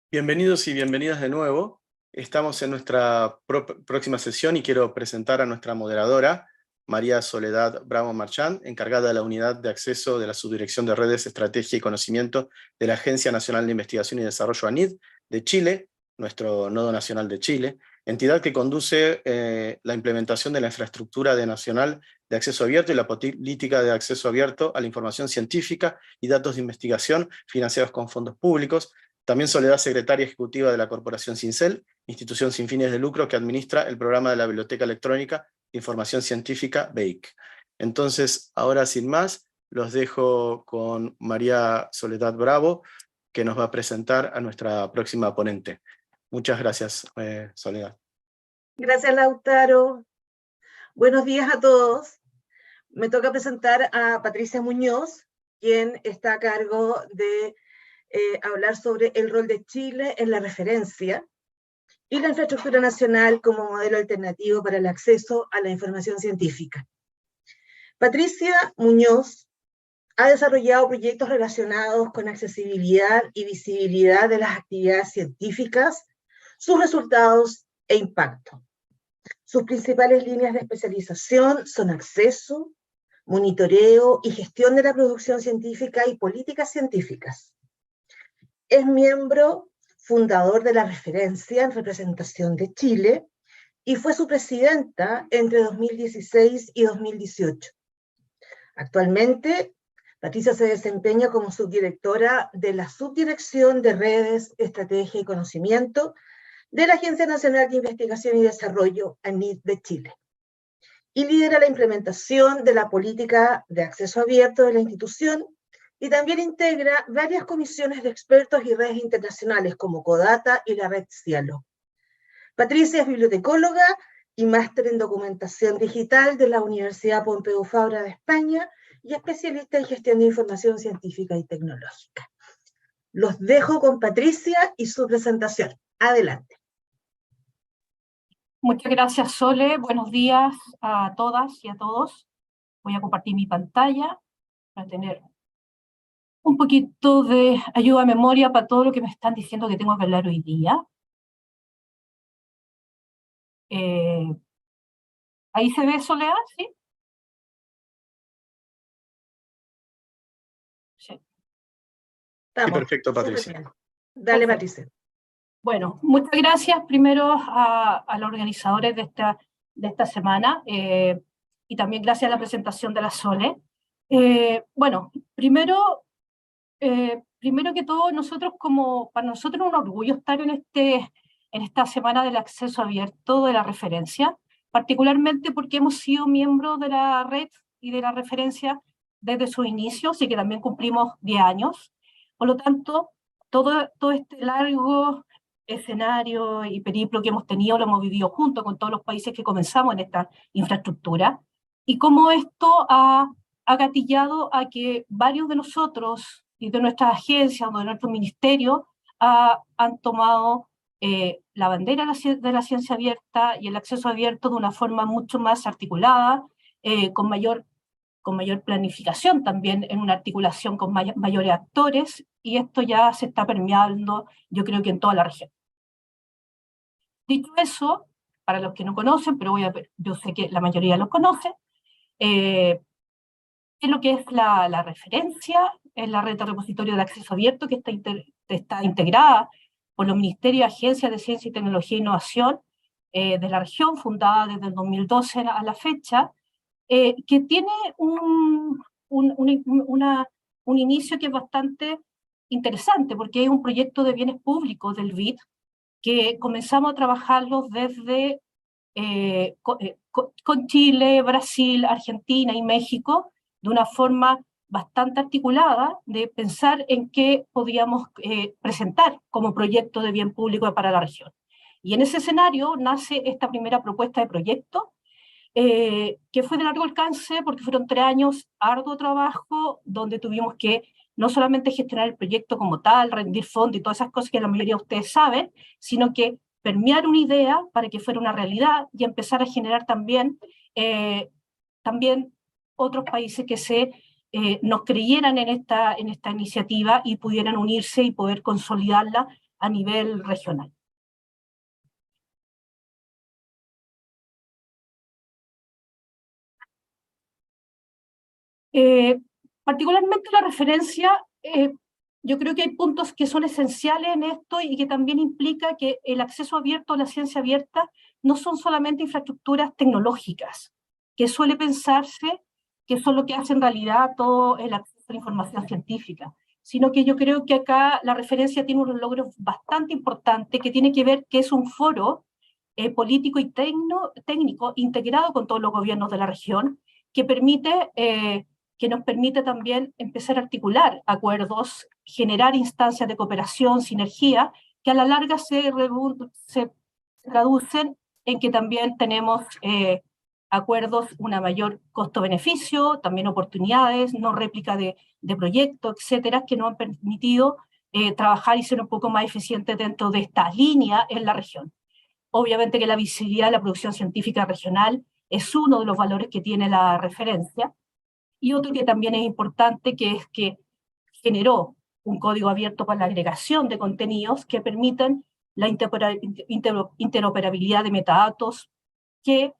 Bienvenidos y bienvenidas de nuevo. Estamos en nuestra próxima sesión y quiero presentar a nuestra moderadora, María Soledad Bravo Marchand, encargada de la Unidad de Acceso de la Subdirección de Redes, Estrategia y Conocimiento de la Agencia Nacional de Investigación y Desarrollo ANID de Chile, nuestro nodo nacional de Chile, entidad que conduce la implementación de la infraestructura nacional de acceso abierto y la política de acceso abierto a la información científica y datos de investigación financiados con fondos públicos. También Soledad, secretaria ejecutiva de la Corporación Cincel, institución sin fines de lucro que administra el programa de la Biblioteca Electrónica de Información Científica, BEIC. Entonces, ahora sin más, los dejo con María Soledad Bravo, que nos va a presentar a nuestra próxima ponente. Muchas gracias, Soledad. Gracias, Lautaro. Buenos días a todos. Me toca presentar a Patricia Muñoz, quien está a cargo de hablar sobre el rol de Chile en la referencia y la infraestructura nacional como modelo alternativo para el acceso a la información científica. Patricia Muñoz ha desarrollado proyectos relacionados con accesibilidad y visibilidad de las actividades científicas, sus resultados e impacto. Sus principales líneas de especialización son acceso, monitoreo y gestión de la producción científica y políticas científicas. Es miembro fundador de la Referencia en Representación de Chile y fue su presidenta entre 2016 y 2018. Actualmente, Patricia se desempeña como subdirectora de la Subdirección de Redes, Estrategia y Conocimiento de la Agencia Nacional de Investigación y Desarrollo, ANID de Chile, y lidera la implementación de la política de acceso abierto de la institución, y también integra varias comisiones de expertos y redes internacionales como CODATA y la Red Cielo. Patricia es bibliotecóloga y máster en documentación digital de la Universidad Pompeu Fabra de España y especialista en gestión de información científica y tecnológica. Los dejo con Patricia y su presentación. Adelante. Muchas gracias, Sole. Buenos días a todas y a todos. Voy a compartir mi pantalla para tener un poquito de ayuda a memoria para todo lo que me están diciendo que tengo que hablar hoy día. ¿Ahí se ve, Soledad? ¿Sí? Sí. Sí, perfecto, Patricia. Dale, Patricia. Bueno, muchas gracias primero a los organizadores de esta semana y también gracias a la presentación de la Sole. Bueno, primero que todo, para nosotros es un orgullo estar en esta semana del acceso abierto de la referencia, particularmente porque hemos sido miembros de la red y de la referencia desde sus inicios y que también cumplimos 10 años. Por lo tanto, todo este largo escenario y periplo que hemos tenido lo hemos vivido junto con todos los países que comenzamos en esta infraestructura, y cómo esto ha gatillado a que varios de nosotros y de nuestras agencias o de nuestro ministerio han tomado la bandera de la ciencia abierta y el acceso abierto de una forma mucho más articulada, con mayor planificación también, en una articulación con mayores actores, y esto ya se está permeando, yo creo que en toda la región. Dicho eso, para los que no conocen, pero yo sé que la mayoría lo conoce, ¿qué es lo que es la referencia? Es la red de repositorio de acceso abierto que está integrada por los ministerios y agencias de ciencia y tecnología e innovación de la región, fundada desde el 2012 a la fecha, que tiene un inicio que es bastante interesante, porque es un proyecto de bienes públicos del BID, que comenzamos a trabajarlos desde con Chile, Brasil, Argentina y México, de una forma bastante articulada, de pensar en qué podíamos presentar como proyecto de bien público para la región. Y en ese escenario nace esta primera propuesta de proyecto, que fue de largo alcance porque fueron 3 años arduo trabajo, donde tuvimos que no solamente gestionar el proyecto como tal, rendir fondos y todas esas cosas que la mayoría de ustedes saben, sino que permear una idea para que fuera una realidad y empezar a generar también otros países que nos creyeran en esta iniciativa y pudieran unirse y poder consolidarla a nivel regional. Particularmente la referencia, yo creo que hay puntos que son esenciales en esto y que también implica que el acceso abierto a la ciencia abierta no son solamente infraestructuras tecnológicas, que suele pensarse que son lo que hace en realidad todo el acceso a la información científica, sino que yo creo que acá la referencia tiene unos logros bastante importantes que tiene que ver que es un foro político y técnico integrado con todos los gobiernos de la región, que nos permite también empezar a articular acuerdos, generar instancias de cooperación, sinergia, que a la larga se traducen en que también tenemos acuerdos, una mayor costo-beneficio, también oportunidades, no réplica de proyectos, etcétera, que nos han permitido trabajar y ser un poco más eficientes dentro de esta línea en la región. Obviamente que la visibilidad de la producción científica regional es uno de los valores que tiene la referencia, y otro que también es importante, que es que generó un código abierto para la agregación de contenidos que permitan la interoperabilidad de metadatos que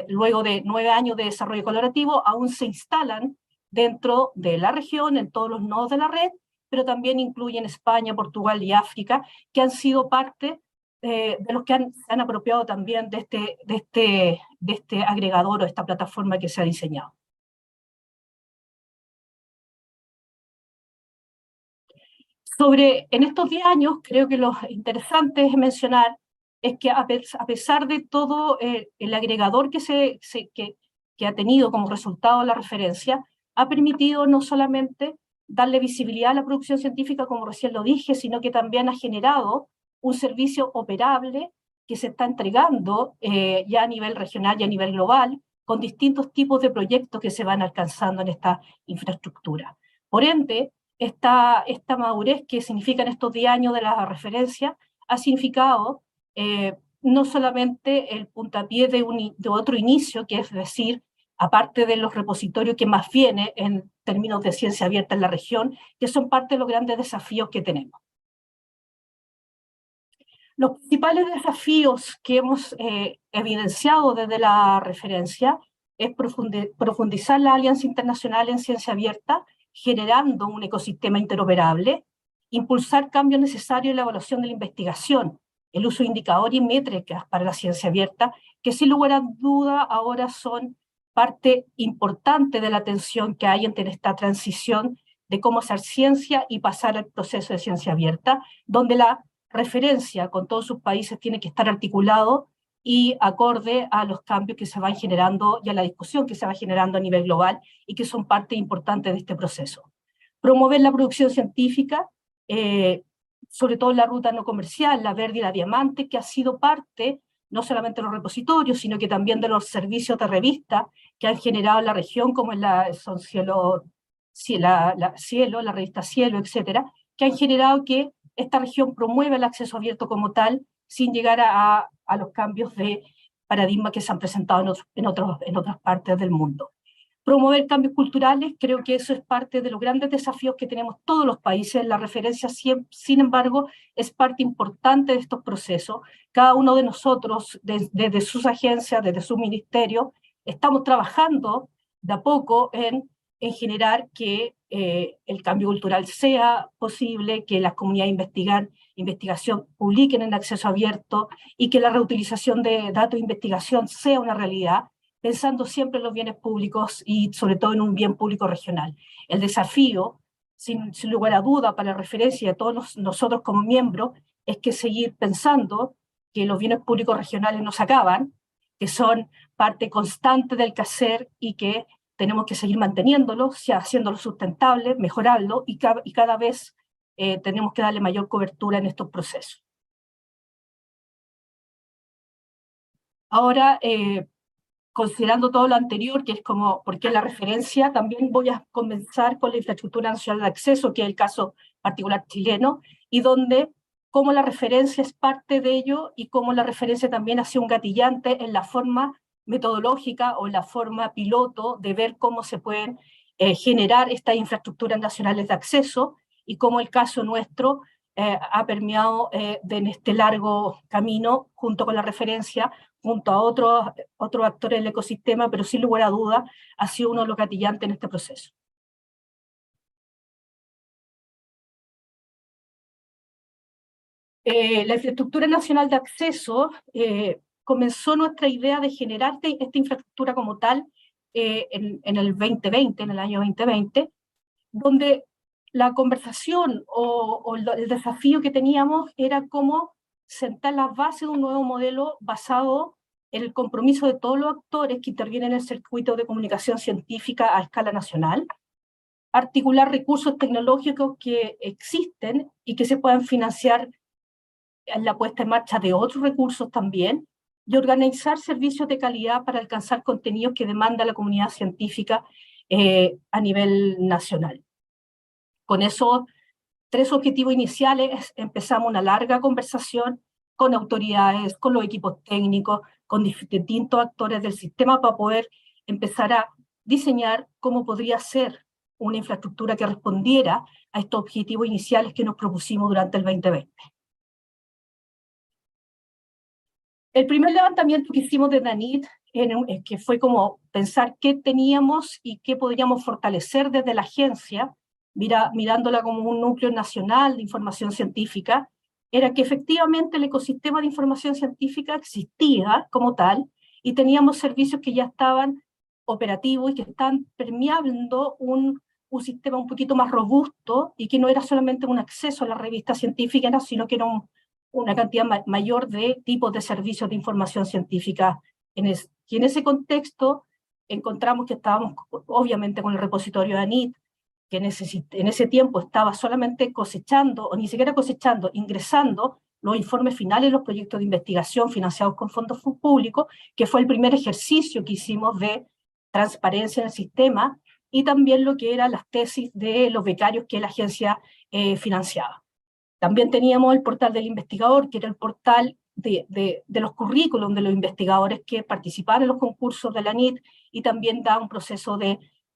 luego de 9 años de desarrollo colaborativo aún se instalan dentro de la región, en todos los nodos de la red, pero también incluyen España, Portugal y África, que han sido parte de los que se han apropiado también de este agregador o esta plataforma que se ha diseñado. En estos 10 años, creo que lo interesante es mencionar es que a pesar de todo el agregador que ha tenido como resultado la referencia, ha permitido no solamente darle visibilidad a la producción científica, como recién lo dije, sino que también ha generado un servicio operable que se está entregando ya a nivel regional y a nivel global, con distintos tipos de proyectos que se van alcanzando en esta infraestructura. Por ende, esta madurez que significan estos 10 años de la referencia ha significado no solamente el puntapié de otro inicio, que es decir, aparte de los repositorios que más viene en términos de ciencia abierta en la región, que son parte de los grandes desafíos que tenemos. Los principales desafíos que hemos evidenciado desde la referencia es profundizar la alianza internacional en ciencia abierta, generando un ecosistema interoperable, impulsar cambios necesarios en la evaluación de la investigación, el uso de indicadores y métricas para la ciencia abierta, que sin lugar a duda ahora son parte importante de la tensión que hay entre esta transición de cómo hacer ciencia y pasar al proceso de ciencia abierta, donde la referencia con todos sus países tiene que estar articulado y acorde a los cambios que se van generando y a la discusión que se va generando a nivel global y que son parte importante de este proceso. Promover la producción científica, sobre todo en la ruta no comercial, la verde y la diamante, que ha sido parte no solamente de los repositorios, sino que también de los servicios de revista que han generado en la región, como en la la revista Cielo, etcétera, que han generado que esta región promueva el acceso abierto como tal, sin llegar a los cambios de paradigma que se han presentado en otras partes del mundo. Promover cambios culturales, creo que eso es parte de los grandes desafíos que tenemos todos los países. La referencia, sin embargo, es parte importante de estos procesos. Cada uno de nosotros, desde sus agencias, desde su ministerio, estamos trabajando de a poco en generar que el cambio cultural sea posible, que las comunidades de investigación publiquen en acceso abierto y que la reutilización de datos de investigación sea una realidad, pensando siempre en los bienes públicos y sobre todo en un bien público regional. El desafío, sin lugar a duda, para la referencia de todos nosotros como miembros, es que seguir pensando que los bienes públicos regionales no se acaban, que son parte constante del quehacer y que tenemos que seguir manteniéndolos, haciéndolos sustentables, mejorarlo y cada vez tenemos que darle mayor cobertura en estos procesos. Ahora, considerando todo lo anterior, que es como por qué la referencia, también voy a comenzar con la infraestructura nacional de acceso, que es el caso particular chileno, y donde cómo la referencia es parte de ello y cómo la referencia también ha sido un gatillante en la forma metodológica o en la forma piloto de ver cómo se pueden generar estas infraestructuras nacionales de acceso y cómo el caso nuestro ha permeado en este largo camino, junto con la referencia, junto a otros actores del ecosistema, pero sin lugar a duda ha sido uno de los gatillantes en este proceso. La infraestructura nacional de acceso comenzó nuestra idea de generar esta infraestructura como tal en el 2020, en el año 2020, donde la conversación o el desafío que teníamos era cómo sentar las bases de un nuevo modelo basado en el compromiso de todos los actores que intervienen en el circuito de comunicación científica a escala nacional, articular recursos tecnológicos que existen y que se puedan financiar en la puesta en marcha de otros recursos también, y organizar servicios de calidad para alcanzar contenidos que demanda la comunidad científica a nivel nacional. Con esos 3 objetivos iniciales empezamos una larga conversación con autoridades, con los equipos técnicos, con distintos actores del sistema para poder empezar a diseñar cómo podría ser una infraestructura que respondiera a estos objetivos iniciales que nos propusimos durante el 2020. El primer levantamiento que hicimos de ANIT, que fue como pensar qué teníamos y qué podríamos fortalecer desde la agencia, mirándola como un núcleo nacional de información científica, era que efectivamente el ecosistema de información científica existía como tal, y teníamos servicios que ya estaban operativos y que están permeando un sistema un poquito más robusto, y que no era solamente un acceso a la revista científica, sino que era una cantidad mayor de tipos de servicios de información científica. Y en ese contexto encontramos que estábamos obviamente con el repositorio de ANIT, que en ese tiempo estaba solamente cosechando, o ni siquiera cosechando, ingresando los informes finales de los proyectos de investigación financiados con fondos públicos, que fue el primer ejercicio que hicimos de transparencia en el sistema, y también lo que eran las tesis de los becarios que la agencia financiaba. También teníamos el portal del investigador, que era el portal de los currículums de los investigadores que participaban en los concursos de la ANIT, y también da un proceso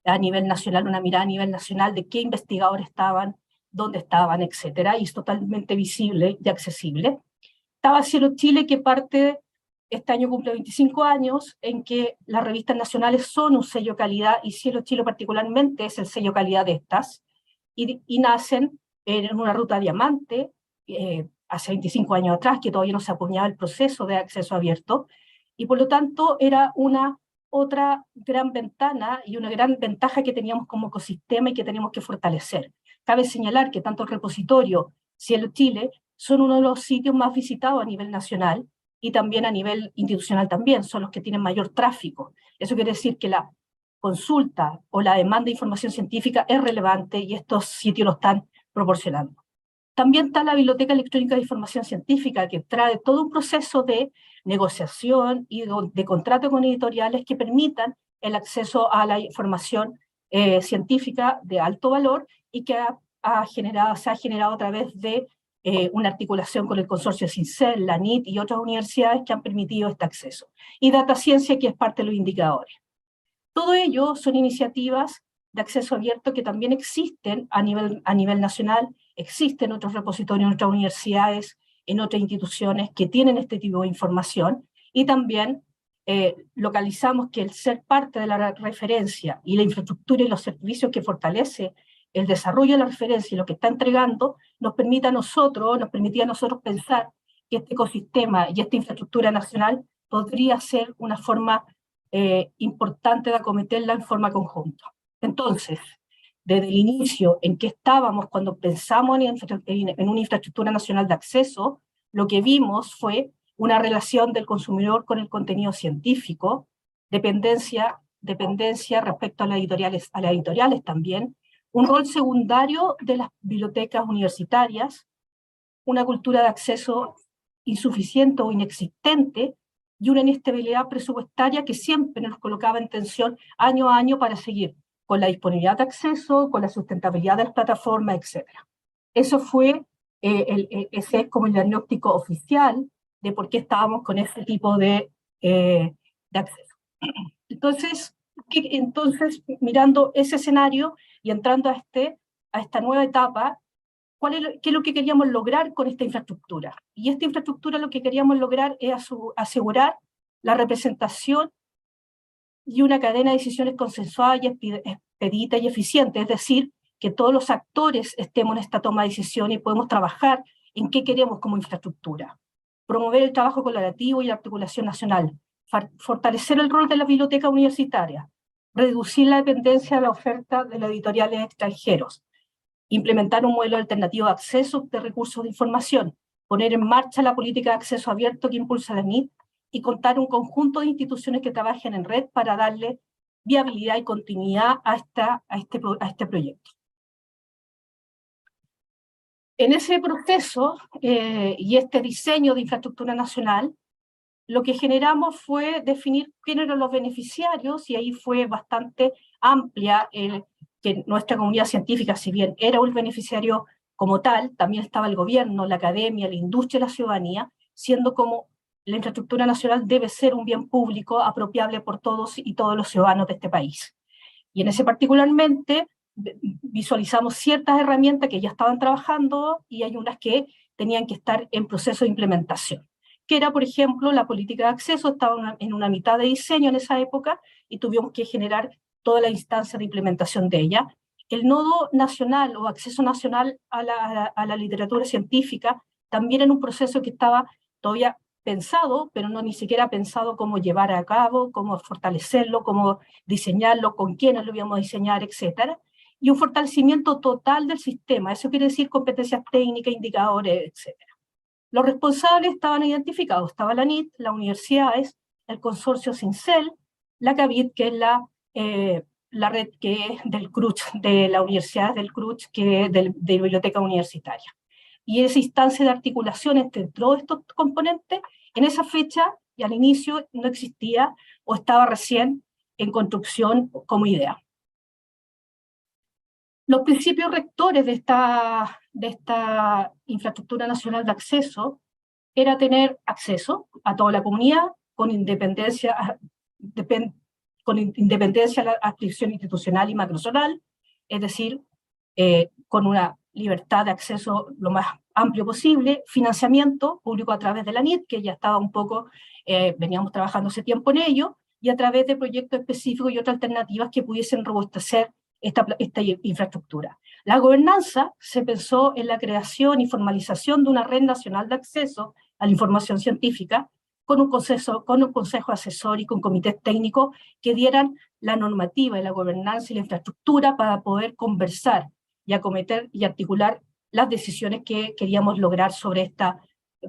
a nivel nacional, una mirada a nivel nacional de qué investigadores estaban, dónde estaban, etcétera, y es totalmente visible y accesible. Estaba Cielo Chile, que este año cumple 25 años, en que las revistas nacionales son un sello calidad, y Cielo Chile particularmente es el sello calidad de estas, y nacen en una ruta diamante, hace 25 años atrás, que todavía no se apuñaba el proceso de acceso abierto, y por lo tanto era otra gran ventana y una gran ventaja que teníamos como ecosistema y que teníamos que fortalecer. Cabe señalar que tanto el repositorio Cielo Chile son uno de los sitios más visitados a nivel nacional, y también a nivel institucional también, son los que tienen mayor tráfico. Eso quiere decir que la consulta o la demanda de información científica es relevante, y estos sitios lo están proporcionando. También está la Biblioteca Electrónica de Información Científica, que trae todo un proceso de negociación y de contrato con editoriales que permitan el acceso a la información científica de alto valor, y que se ha generado a través de una articulación con el consorcio CINCEL, la NIT y otras universidades que han permitido este acceso. Y Data Ciencia, que es parte de los indicadores. Todo ello son iniciativas de acceso abierto que también existen a nivel nacional, existen otros repositorios en otras universidades, en otras instituciones que tienen este tipo de información, y también localizamos que el ser parte de la referencia y la infraestructura y los servicios que fortalece el desarrollo de la referencia y lo que está entregando, nos permitía a nosotros pensar que este ecosistema y esta infraestructura nacional podría ser una forma importante de acometerla en forma conjunta. Entonces, desde el inicio en que estábamos cuando pensamos en una infraestructura nacional de acceso, lo que vimos fue una relación del consumidor con el contenido científico, dependencia respecto a las editoriales también, un rol secundario de las bibliotecas universitarias, una cultura de acceso insuficiente o inexistente, y una inestabilidad presupuestaria que siempre nos colocaba en tensión año a año para seguir con la disponibilidad de acceso, con la sustentabilidad de las plataformas, etc. Ese es como el diagnóstico oficial de por qué estábamos con ese tipo de acceso. Entonces, mirando ese escenario y entrando a esta nueva etapa, ¿qué es lo que queríamos lograr con esta infraestructura? Y esta infraestructura lo que queríamos lograr es asegurar la representación y una cadena de decisiones consensuada y expedita y eficiente, es decir, que todos los actores estemos en esta toma de decisiones y podemos trabajar en qué queremos como infraestructura. Promover el trabajo colaborativo y la articulación nacional, fortalecer el rol de la biblioteca universitaria, reducir la dependencia de la oferta de los editoriales extranjeros, implementar un modelo alternativo de acceso de recursos de información, poner en marcha la política de acceso abierto que impulsa la NIT y contar un conjunto de instituciones que trabajen en red para darle viabilidad y continuidad a este proyecto. En ese proceso y este diseño de infraestructura nacional, lo que generamos fue definir quiénes eran los beneficiarios, y ahí fue bastante amplia que nuestra comunidad científica, si bien era un beneficiario como tal, también estaba el gobierno, la academia, la industria y la ciudadanía, siendo como la infraestructura nacional debe ser un bien público apropiable por todos y todos los ciudadanos de este país. Y en ese particularmente visualizamos ciertas herramientas que ya estaban trabajando y hay unas que tenían que estar en proceso de implementación, que era, por ejemplo, la política de acceso. Estaba en una mitad de diseño en esa época y tuvimos que generar toda la instancia de implementación de ella. El nodo nacional o acceso nacional a la literatura científica también en un proceso que estaba todavía pensado, pero no ni siquiera pensado cómo llevar a cabo, cómo fortalecerlo, cómo diseñarlo, con quiénes lo íbamos a diseñar, etcétera. Y un fortalecimiento total del sistema. Eso quiere decir competencias técnicas, indicadores, etcétera. Los responsables estaban identificados. Estaba la NIT, las universidades, el consorcio CINCEL, la CABID, que es la red que es del CRUCH, de la universidad del CRUCH, que es de biblioteca universitaria. Y esa instancia de articulación entre todos estos componentes, en esa fecha y al inicio no existía o estaba recién en construcción como idea. Los principios rectores de esta infraestructura nacional de acceso era tener acceso a toda la comunidad con independencia a la adscripción institucional y macrozonal, es decir, con una libertad de acceso lo más amplio posible, financiamiento público a través de la NIT, que ya estaba un poco, veníamos trabajando hace tiempo en ello, y a través de proyectos específicos y otras alternativas que pudiesen robustecer esta infraestructura. La gobernanza se pensó en la creación y formalización de una red nacional de acceso a la información científica, con un consejo asesor y con comités técnicos que dieran la normativa y la gobernanza y la infraestructura para poder conversar y acometer y articular las decisiones que queríamos lograr sobre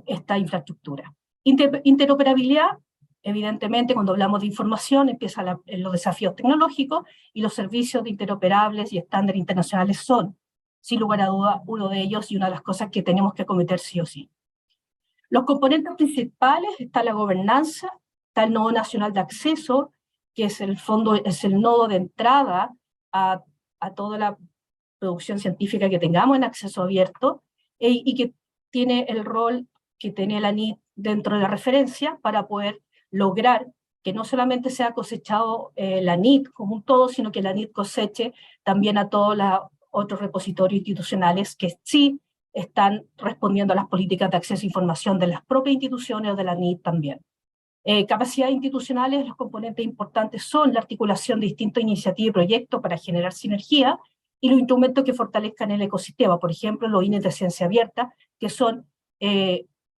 esta infraestructura. Interoperabilidad, evidentemente, cuando hablamos de información, empiezan los desafíos tecnológicos, y los servicios de interoperables y estándares internacionales son, sin lugar a duda, uno de ellos y una de las cosas que tenemos que acometer sí o sí. Los componentes principales: está la gobernanza, está el nodo nacional de acceso, que es el nodo de entrada a toda la producción científica que tengamos en acceso abierto, y que tiene el rol que tiene la NIT dentro de la referencia para poder lograr que no solamente sea cosechado la NIT como un todo, sino que la NIT coseche también a todos los otros repositorios institucionales que sí están respondiendo a las políticas de acceso a información de las propias instituciones o de la NIT también. Capacidades institucionales: los componentes importantes son la articulación de distintas iniciativas y proyectos para generar sinergia, y los instrumentos que fortalezcan el ecosistema, por ejemplo, los INES de ciencia abierta, que son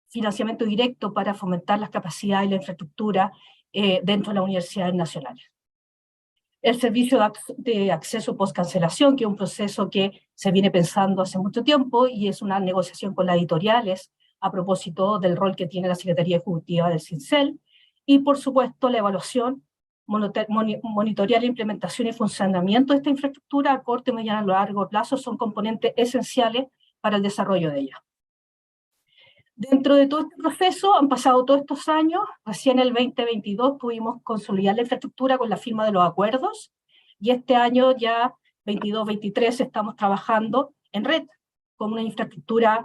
financiamiento directo para fomentar las capacidades y la infraestructura dentro de las universidades nacionales. El servicio de acceso post-cancelación, que es un proceso que se viene pensando hace mucho tiempo y es una negociación con las editoriales a propósito del rol que tiene la Secretaría Ejecutiva del CINCEL. Y, por supuesto, la evaluación, monitorear la implementación y funcionamiento de esta infraestructura a corto, mediano y largo plazo son componentes esenciales para el desarrollo de ella. Dentro de todo este proceso han pasado todos estos años. Recién el 2022 pudimos consolidar la infraestructura con la firma de los acuerdos, y este año ya 22-23 estamos trabajando en red con una infraestructura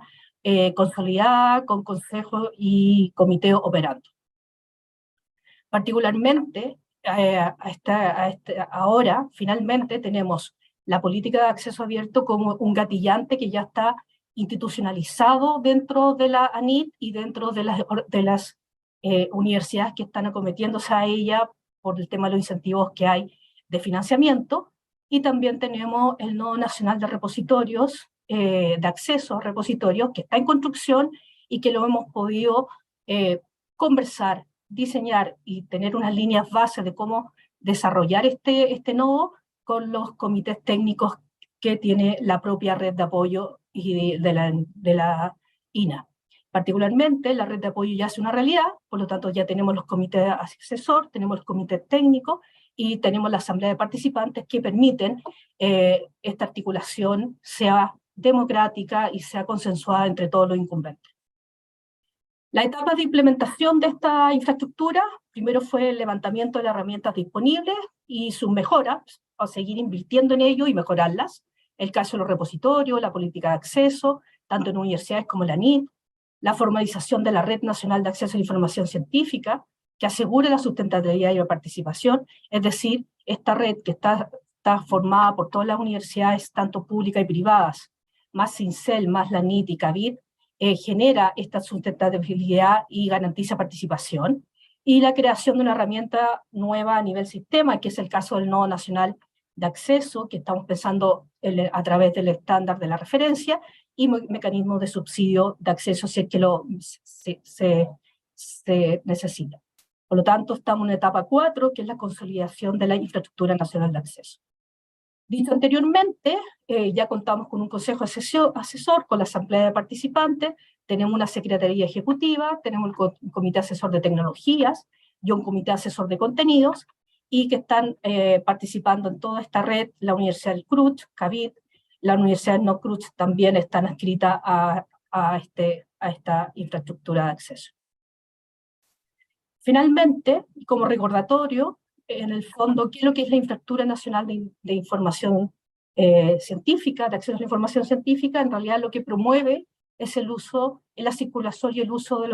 consolidada, con consejo y comité operando. Particularmente, ahora finalmente tenemos la política de acceso abierto como un gatillante que ya está institucionalizado dentro de la ANIT y dentro de las universidades que están acometiéndose a ella por el tema de los incentivos que hay de financiamiento. Y también tenemos el Nodo Nacional de Repositorios, de acceso a repositorios, que está en construcción y que lo hemos podido conversar, diseñar y tener unas líneas base de cómo desarrollar este nodo con los comités técnicos que tiene la propia red de apoyo y de la INA. Particularmente, la red de apoyo ya es una realidad, por lo tanto ya tenemos los comités asesor, tenemos los comités técnicos y tenemos la asamblea de participantes que permiten esta articulación sea democrática y sea consensuada entre todos los incumbentes. La etapa de implementación de esta infraestructura, primero fue el levantamiento de las herramientas disponibles y sus mejoras, a seguir invirtiendo en ello y mejorarlas. El caso de los repositorios, la política de acceso, tanto en universidades como en la NIT, la formalización de la Red Nacional de Acceso a la Información Científica, que asegure la sustentabilidad y la participación, es decir, esta red que está formada por todas las universidades, tanto públicas y privadas, más CINCEL, más la NIT y CAVID, genera esta sustentabilidad y garantiza participación, y la creación de una herramienta nueva a nivel sistema, que es el caso del Nodo Nacional de Acceso, que estamos pensando a través del estándar de la referencia, y mecanismos de subsidio de acceso si es que se necesita. Por lo tanto, estamos en etapa 4, que es la consolidación de la infraestructura nacional de acceso. Dicho anteriormente, ya contamos con un consejo asesor, con la asamblea de participantes, tenemos una secretaría ejecutiva, tenemos un comité asesor de tecnologías y un comité asesor de contenidos, y que están participando en toda esta red, la Universidad del CRUCH, CAVID, la Universidad no CRUCH también están adscritas a esta infraestructura de acceso. Finalmente, como recordatorio, en el fondo, ¿qué es lo que es la Infraestructura Nacional de Información Científica, de acceso a la información científica? En realidad lo que promueve es el uso, la circulación y el uso de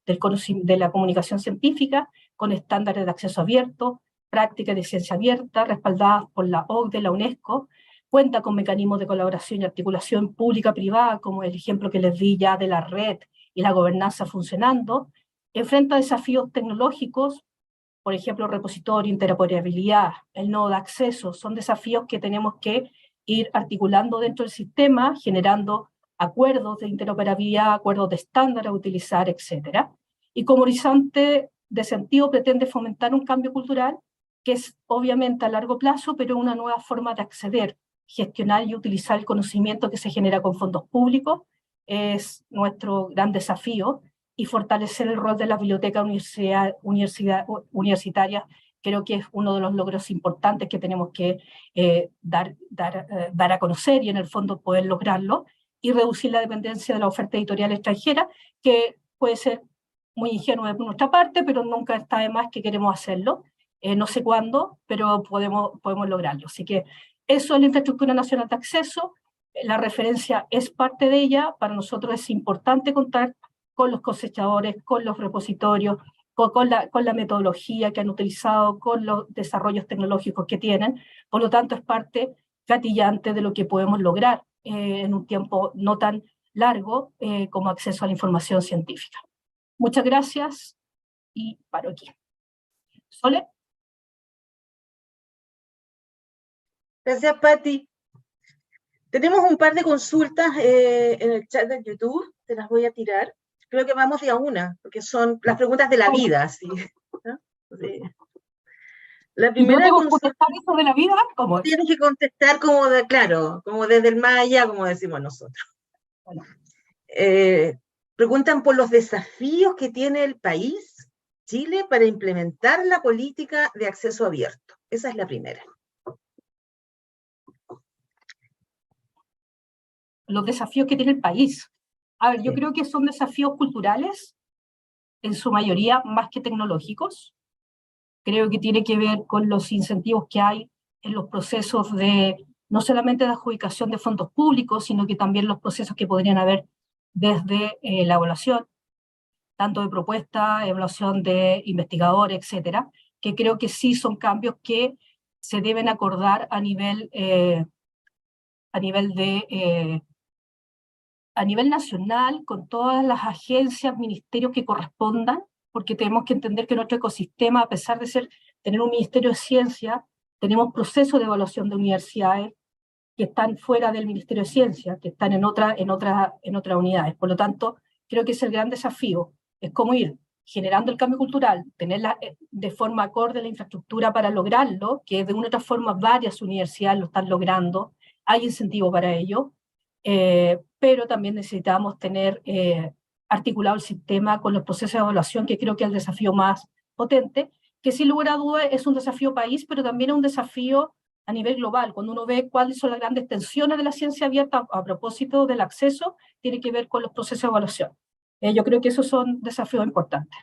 de la comunicación científica con estándares de acceso abierto, prácticas de ciencia abierta, respaldadas por la OCDE, la UNESCO, cuenta con mecanismos de colaboración y articulación pública-privada, como el ejemplo que les di ya de la red y la gobernanza funcionando, enfrenta desafíos tecnológicos, por ejemplo, repositorio, interoperabilidad, el nodo de acceso, son desafíos que tenemos que ir articulando dentro del sistema, generando acuerdos de interoperabilidad, acuerdos de estándar a utilizar, etc. Y como horizonte de sentido pretende fomentar un cambio cultural que es obviamente a largo plazo, pero una nueva forma de acceder, gestionar y utilizar el conocimiento que se genera con fondos públicos es nuestro gran desafío, y fortalecer el rol de las bibliotecas universitarias creo que es uno de los logros importantes que tenemos que dar a conocer y en el fondo poder lograrlo, y reducir la dependencia de la oferta editorial extranjera, que puede ser muy ingenuo de nuestra parte, pero nunca está de más que queremos hacerlo. No sé cuándo, pero podemos lograrlo. Así que eso es la Infraestructura Nacional de Acceso, la referencia es parte de ella, para nosotros es importante contar con los cosechadores, con los repositorios, con la metodología que han utilizado, con los desarrollos tecnológicos que tienen. Por lo tanto, es parte gatillante de lo que podemos lograr en un tiempo no tan largo como acceso a la información científica. Muchas gracias y paro aquí. ¿Sole? Gracias, Patti. Tenemos un par de consultas en el chat de YouTube, te las voy a tirar. Creo que vamos de a una, porque son las preguntas de la vida. ¿Sí? ¿No? Sí. La primera consulta sobre la vida, ¿cómo? Tienes que contestar como claro, como desde el más allá, como decimos nosotros. Bueno. Preguntan por los desafíos que tiene el país, Chile, para implementar la política de acceso abierto. Esa es la primera. Los desafíos que tiene el país. A ver, yo creo que son desafíos culturales, en su mayoría, más que tecnológicos. Creo que tiene que ver con los incentivos que hay en los procesos no solamente de adjudicación de fondos públicos, sino que también los procesos que podrían haber desde la evaluación, tanto de propuesta, evaluación de investigadores, etcétera, que creo que sí son cambios que se deben acordar a nivel de a nivel nacional, con todas las agencias, ministerios que correspondan, porque tenemos que entender que nuestro ecosistema, a pesar de tener un ministerio de ciencia, tenemos procesos de evaluación de universidades que están fuera del Ministerio de Ciencia, que están en otras unidades. Por lo tanto, creo que es el gran desafío, es cómo ir generando el cambio cultural, tenerla de forma acorde la infraestructura para lograrlo, que de una u otra forma varias universidades lo están logrando, hay incentivo para ello, pero también necesitamos tener articulado el sistema con los procesos de evaluación, que creo que es el desafío más potente, que sin lugar a dudas es un desafío país, pero también es un desafío a nivel global. Cuando uno ve cuáles son las grandes tensiones de la ciencia abierta a propósito del acceso, tiene que ver con los procesos de evaluación. Yo creo que esos son desafíos importantes.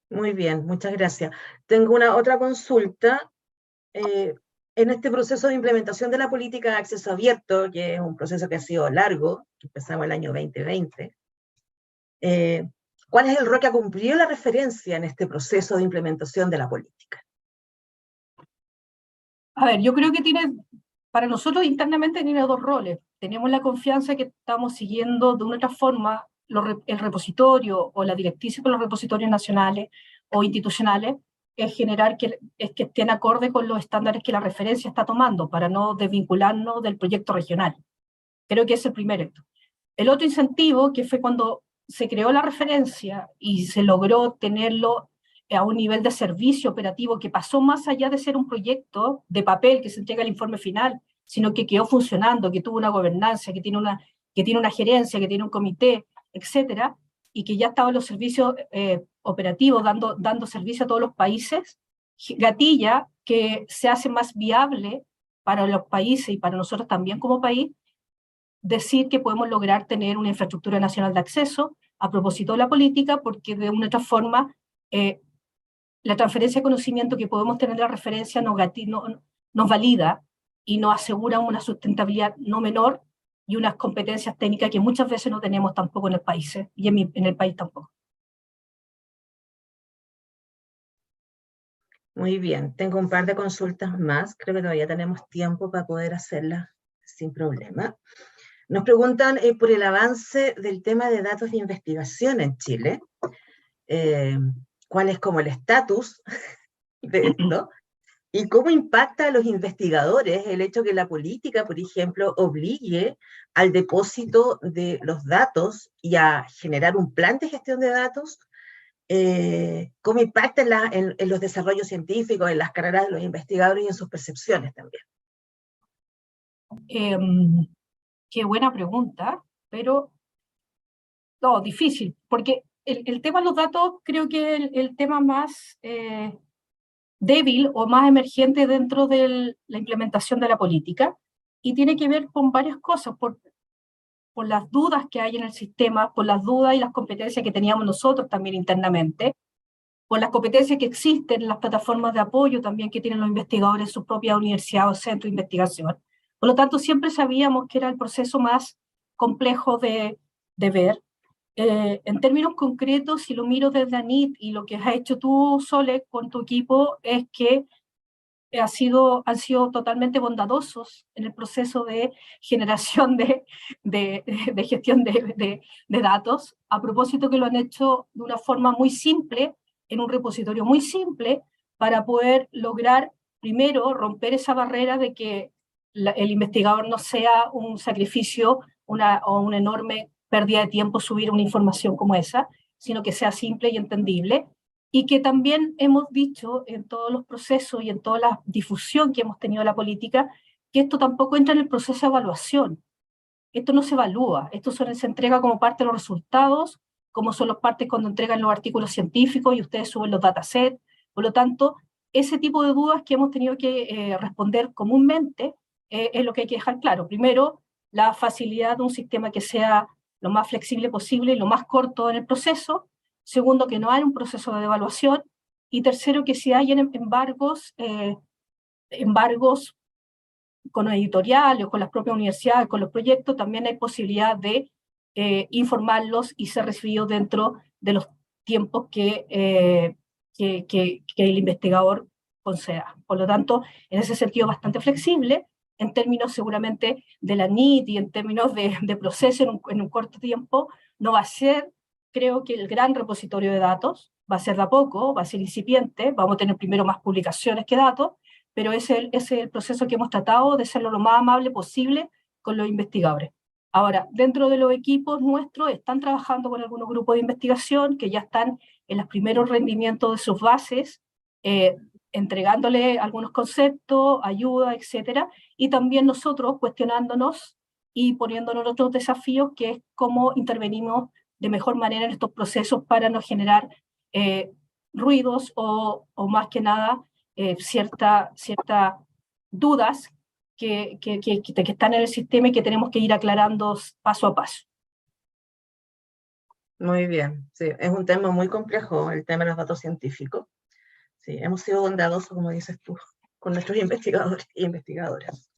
Muy bien, muchas gracias. Tengo una otra consulta. En este proceso de implementación de la política de acceso abierto, que es un proceso que ha sido largo, que empezamos el año 2020, ¿cuál es el rol que ha cumplido la referencia en este proceso de implementación de la política? A ver, yo creo que para nosotros internamente tiene dos roles. Tenemos la confianza que estamos siguiendo de una otra forma el repositorio o la directriz con los repositorios nacionales o institucionales, es generar que estén acorde con los estándares que la referencia está tomando para no desvincularnos del proyecto regional. Creo que ese es el primer acto. El otro incentivo, que fue cuando se creó la referencia y se logró tenerlo a un nivel de servicio operativo que pasó más allá de ser un proyecto de papel que se entrega el informe final, sino que quedó funcionando, que tuvo una gobernanza, que tiene una gerencia, que tiene un comité, etcétera, y que ya estaban los servicios operativos dando servicio a todos los países, gatilla que se hace más viable para los países y para nosotros también como país, decir que podemos lograr tener una infraestructura nacional de acceso a propósito de la política, porque de una otra forma la transferencia de conocimiento que podemos tener de la referencia nos valida y nos asegura una sustentabilidad no menor y unas competencias técnicas que muchas veces no tenemos tampoco en el país, y en el país tampoco. Muy bien, tengo un par de consultas más, creo que todavía tenemos tiempo para poder hacerlas sin problema. Nos preguntan por el avance del tema de datos de investigación en Chile. ¿Cuál es como el estatus de esto? ¿Y cómo impacta a los investigadores el hecho que la política, por ejemplo, obligue al depósito de los datos y a generar un plan de gestión de datos? ¿Cómo impacta en los desarrollos científicos, en las carreras de los investigadores y en sus percepciones también? Qué buena pregunta, pero no, difícil, porque el tema de los datos creo que el tema más débil o más emergente dentro de la implementación de la política, y tiene que ver con varias cosas, por las dudas que hay en el sistema, por las dudas y las competencias que teníamos nosotros también internamente, por las competencias que existen en las plataformas de apoyo también que tienen los investigadores en su propia universidad o centro de investigación. Por lo tanto, siempre sabíamos que era el proceso más complejo de ver. En términos concretos, si lo miro desde ANIT y lo que has hecho tú, Sole, con tu equipo, es que han sido totalmente bondadosos en el proceso de generación de gestión de datos, a propósito que lo han hecho de una forma muy simple, en un repositorio muy simple, para poder lograr, primero, romper esa barrera de que el investigador no sea un sacrificio o una enorme pérdida de tiempo subir una información como esa, sino que sea simple y entendible, y que también hemos dicho en todos los procesos y en toda la difusión que hemos tenido de la política, que esto tampoco entra en el proceso de evaluación. Esto no se evalúa, esto se entrega como parte de los resultados, como son las partes cuando entregan los artículos científicos y ustedes suben los datasets. Por lo tanto, ese tipo de dudas que hemos tenido que responder comúnmente es lo que hay que dejar claro. Primero, la facilidad de un sistema que sea lo más flexible posible y lo más corto en el proceso. Segundo, que no hay un proceso de evaluación. Y tercero, que si hay embargos con editoriales o con las propias universidades, con los proyectos, también hay posibilidad de informarlos y ser recibidos dentro de los tiempos que el investigador conceda. Por lo tanto, en ese sentido, bastante flexible, en términos seguramente de la NIT y en términos de proceso en un corto tiempo, no va a ser, creo que el gran repositorio de datos, va a ser de a poco, va a ser incipiente, vamos a tener primero más publicaciones que datos, pero ese es el proceso que hemos tratado de ser lo más amable posible con los investigadores. Ahora, dentro de los equipos nuestros están trabajando con algunos grupos de investigación que ya están en los primeros rendimientos de sus bases, entregándole algunos conceptos, ayuda, etcétera, y también nosotros cuestionándonos y poniéndonos otros desafíos, que es cómo intervenimos de mejor manera en estos procesos para no generar ruidos o más que nada ciertas dudas que están en el sistema y que tenemos que ir aclarando paso a paso. Muy bien, sí, es un tema muy complejo, el tema de los datos científicos. Sí, hemos sido bondadosos, como dices tú, con nuestros investigadores y investigadoras.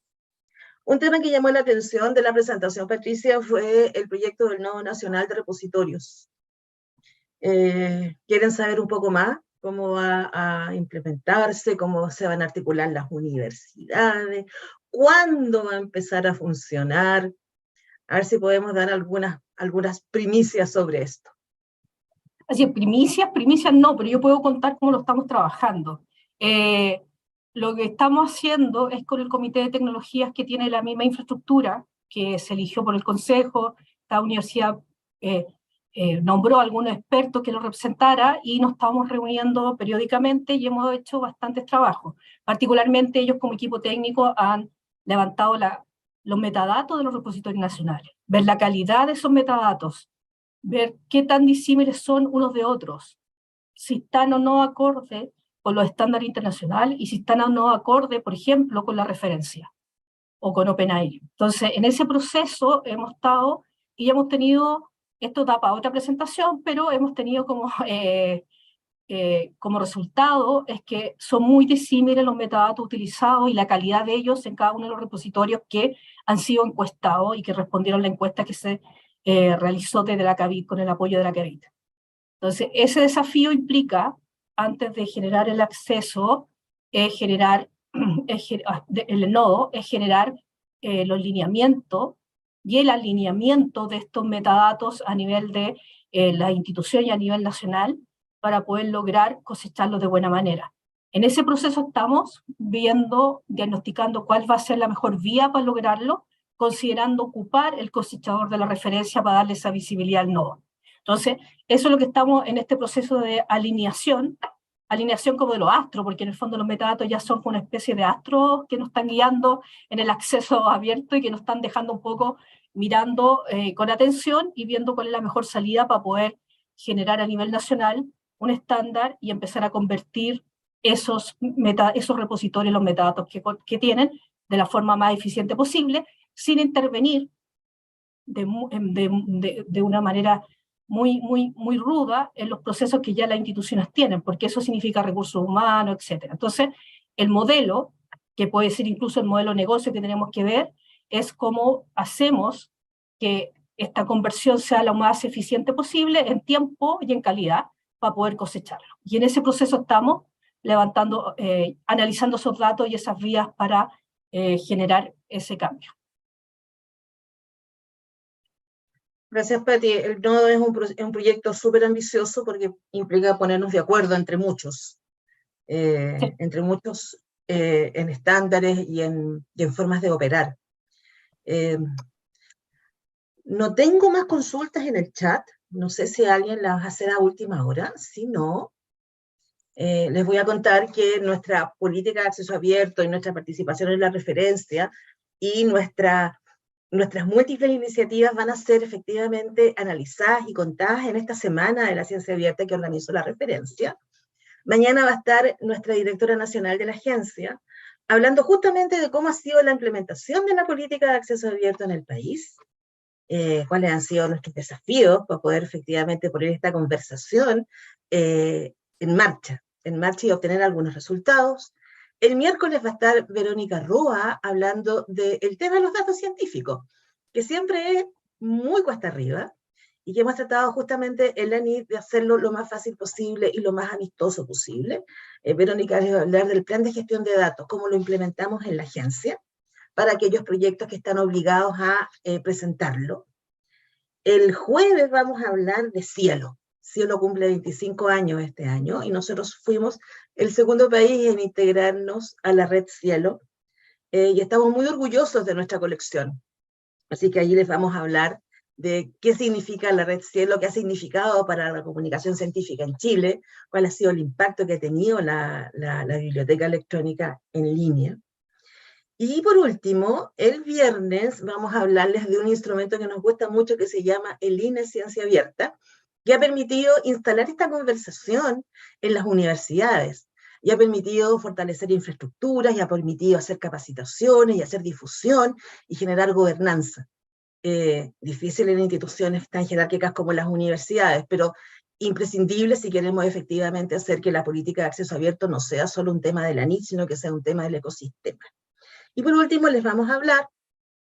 Un tema que llamó la atención de la presentación, Patricia, fue el proyecto del Nodo Nacional de Repositorios. ¿Quieren saber un poco más cómo va a implementarse, cómo se van a articular las universidades, cuándo va a empezar a funcionar? A ver si podemos dar algunas primicias sobre esto. Así, primicias no, pero yo puedo contar cómo lo estamos trabajando. Lo que estamos haciendo es con el Comité de Tecnologías, que tiene la misma infraestructura, que se eligió por el Consejo, cada universidad nombró a algunos expertos que lo representara, y nos estamos reuniendo periódicamente y hemos hecho bastantes trabajos. Particularmente ellos como equipo técnico han levantado los metadatos de los repositorios nacionales, ver la calidad de esos metadatos, ver qué tan disímiles son unos de otros, si están o no acorde con los estándares internacionales y si están o no acorde, por ejemplo, con la referencia o con OpenAI. Entonces, en ese proceso hemos estado y hemos tenido, esto da para otra presentación, pero hemos tenido como resultado es que son muy disímiles los metadatos utilizados y la calidad de ellos en cada uno de los repositorios que han sido encuestados y que respondieron a la encuesta que se realizó desde la CAVIT con el apoyo de la CAVIT. Entonces, ese desafío implica, antes de generar el acceso, el nodo, es generar los lineamientos y el alineamiento de estos metadatos a nivel de la institución y a nivel nacional para poder lograr cosecharlos de buena manera. En ese proceso estamos diagnosticando cuál va a ser la mejor vía para lograrlo, considerando ocupar el cosechador de la referencia para darle esa visibilidad al nodo. Entonces, eso es lo que estamos en este proceso de alineación como de los astros, porque en el fondo los metadatos ya son una especie de astros que nos están guiando en el acceso abierto y que nos están dejando un poco mirando con atención y viendo cuál es la mejor salida para poder generar a nivel nacional un estándar y empezar a convertir esos repositorios, los metadatos que tienen, de la forma más eficiente posible, sin intervenir de una manera muy ruda en los procesos que ya las instituciones tienen, porque eso significa recursos humanos, etc. Entonces, el modelo, que puede ser incluso el modelo de negocio que tenemos que ver, es cómo hacemos que esta conversión sea lo más eficiente posible en tiempo y en calidad para poder cosecharlo. Y en ese proceso estamos analizando esos datos y esas vías para generar ese cambio. Gracias, Pati. El nodo es un proyecto súper ambicioso porque implica ponernos de acuerdo entre muchos, sí. En estándares y en formas de operar. No tengo más consultas en el chat. No sé si alguien las va a hacer a última hora. Si no, les voy a contar que nuestra política de acceso abierto y nuestra participación en la referencia y nuestras múltiples iniciativas van a ser efectivamente analizadas y contadas en esta semana de la ciencia abierta que organizó la referencia. Mañana va a estar nuestra directora nacional de la agencia hablando justamente de cómo ha sido la implementación de la política de acceso abierto en el país, cuáles han sido nuestros desafíos para poder efectivamente poner esta conversación en marcha y obtener algunos resultados. El miércoles va a estar Verónica Roa hablando del tema de los datos científicos, que siempre es muy cuesta arriba, y que hemos tratado justamente en la NIT de hacerlo lo más fácil posible y lo más amistoso posible. Verónica les va a hablar del plan de gestión de datos, cómo lo implementamos en la agencia, para aquellos proyectos que están obligados a presentarlo. El jueves vamos a hablar de Cielo. Cielo cumple 25 años este año y nosotros fuimos el segundo país en integrarnos a la red Cielo y estamos muy orgullosos de nuestra colección. Así que allí les vamos a hablar de qué significa la red Cielo, qué ha significado para la comunicación científica en Chile, cuál ha sido el impacto que ha tenido la biblioteca electrónica en línea. Y por último, el viernes vamos a hablarles de un instrumento que nos gusta mucho que se llama el INE Ciencia Abierta, que ha permitido instalar esta conversación en las universidades, y ha permitido fortalecer infraestructuras, y ha permitido hacer capacitaciones, y hacer difusión, y generar gobernanza. Difícil en instituciones tan jerárquicas como las universidades, pero imprescindible si queremos efectivamente hacer que la política de acceso abierto no sea solo un tema de la NIC, sino que sea un tema del ecosistema. Y por último les vamos a hablar,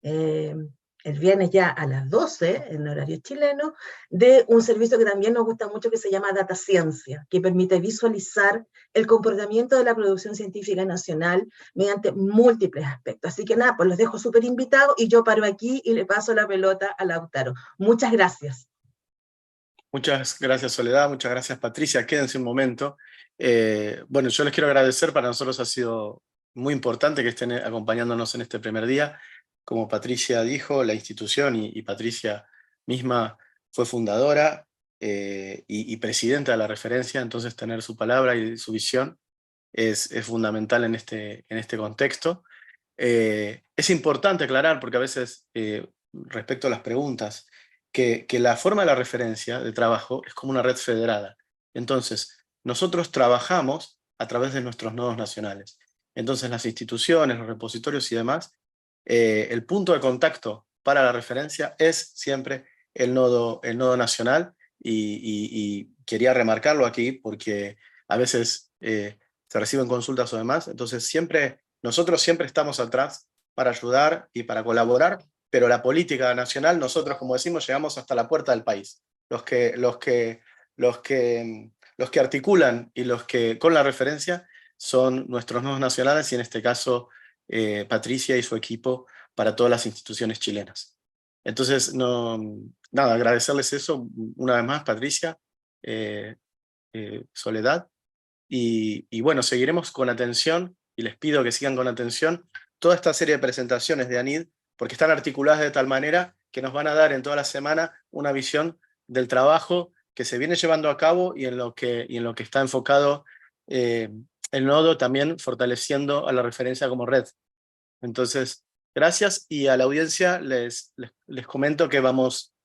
el viernes ya a las 12, en horario chileno, de un servicio que también nos gusta mucho que se llama Data Ciencia, que permite visualizar el comportamiento de la producción científica nacional mediante múltiples aspectos. Así que nada, pues los dejo súper invitados y yo paro aquí y le paso la pelota a Lautaro. Muchas gracias. Muchas gracias, Soledad, muchas gracias, Patricia. Quédense un momento. Bueno, yo les quiero agradecer, para nosotros ha sido muy importante que estén acompañándonos en este primer día. Como Patricia dijo, la institución y Patricia misma fue fundadora y presidenta de la referencia, entonces tener su palabra y su visión es fundamental en este contexto. Es importante aclarar, porque a veces, respecto a las preguntas, que la forma de la referencia de trabajo es como una red federada. Entonces, nosotros trabajamos a través de nuestros nodos nacionales. Entonces, las instituciones, los repositorios y demás, el punto de contacto para la referencia es siempre el nodo nacional, y quería remarcarlo aquí porque a veces se reciben consultas o demás, entonces nosotros siempre estamos atrás para ayudar y para colaborar, pero la política nacional, nosotros, como decimos, llegamos hasta la puerta del país. Los que articulan y los que con la referencia son nuestros nodos nacionales, y en este caso Patricia y su equipo para todas las instituciones chilenas. Entonces, nada, agradecerles eso una vez más, Patricia, Soledad, y bueno, seguiremos con atención, y les pido que sigan con atención toda esta serie de presentaciones de ANID, porque están articuladas de tal manera que nos van a dar en toda la semana una visión del trabajo que se viene llevando a cabo y en lo que está enfocado el nodo, también fortaleciendo a la referencia como red. Entonces, gracias, y a la audiencia les comento que vamos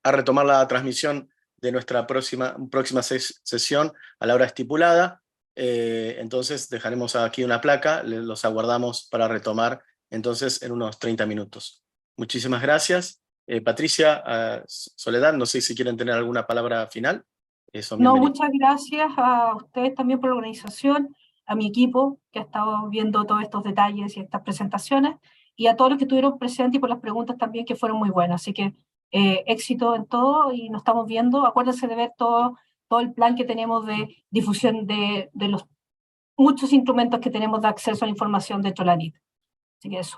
a retomar la transmisión de nuestra próxima sesión a la hora estipulada. Entonces dejaremos aquí una placa, los aguardamos para retomar entonces en unos 30 minutos. Muchísimas gracias. Patricia, Soledad, no sé si quieren tener alguna palabra final. No, muchas gracias a ustedes también por la organización, a mi equipo que ha estado viendo todos estos detalles y estas presentaciones, y a todos los que estuvieron presentes y por las preguntas también que fueron muy buenas. Así que éxito en todo y nos estamos viendo. Acuérdense de ver todo el plan que tenemos de difusión de los muchos instrumentos que tenemos de acceso a la información de Cholanit. Así que eso.